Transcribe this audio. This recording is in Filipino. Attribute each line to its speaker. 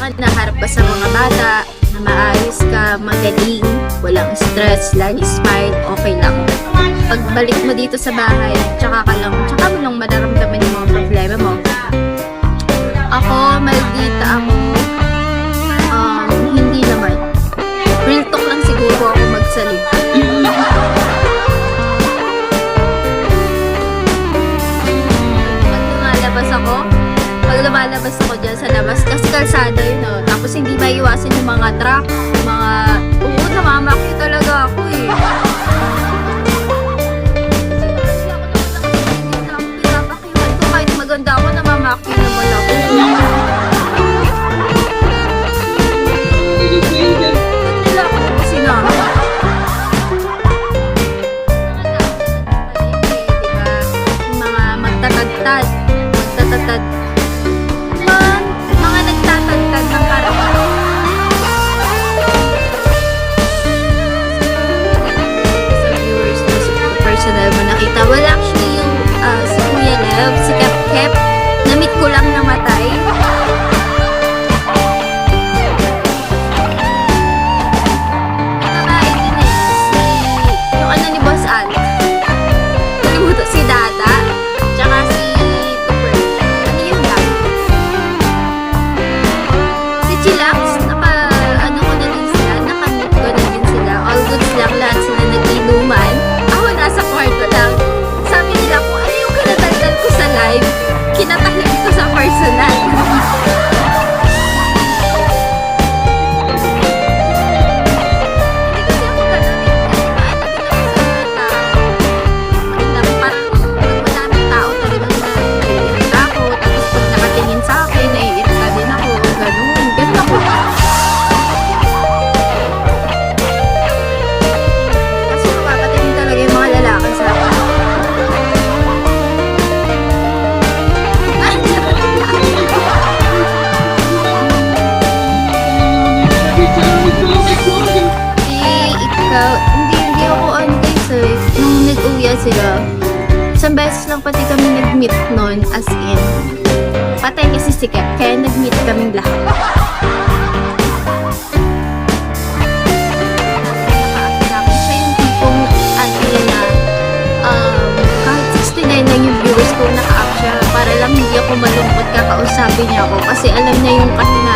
Speaker 1: ka, naharap ka sa mga bata, na maayos ka, magaling, walang stress, lagi smile, okay lang. Pagbalik mo dito sa bahay, tsaka mo lang madaramdaman yung mga problema mo. Ako, maldita ako. Hindi naman. Real talk lang siguro ako magsalita. Pag lumalabas ako dyan sa labas, kasi kalsada yun, no? Tapos hindi maiwasan yung mga truck, namamakyo talaga ako eh. Pinapakiwan ko, kahit maganda ako, namamakyo naman ako. Nila ako sinama. Yung mga magtatagtad, mga nagtatagtad ng karawan. Sa viewers na personal mo nakita, well actually yung si Kuya Lev, si Kep, na-meet ko lang namatay. Babae din eh, yung ano ni Boss Al, nalimuto si Dada, tsaka si Chillax, nakamit ko na din sila. All goods lang, lahat sila nag-inuman. Ako nasa kwarto lang. Sabi nila kung ano yung kinatandaan ko sa live, kinatahim ko sa personal. Hindi kasi ako ganun eh. Parang pag madaming tao talagang naiirita ako. Tapos pag nakatingin sa akin, naiirita din ako. Ganun ako. Kasi mapapatingin talaga yung mga lalaki sa akin. Ikaw, hindi ako ano guys eh. Nung nag-uwi sila, isang beses lang pati kami nag-meet nun, as in. Patay kasi si Kep, kaya nag-meet kaming lahat. Siya yung tipong na kahit 69 lang yung viewers ko, naka-up siya para lang hindi ako malungkot kakausapin niya ako kasi alam niya yung kahina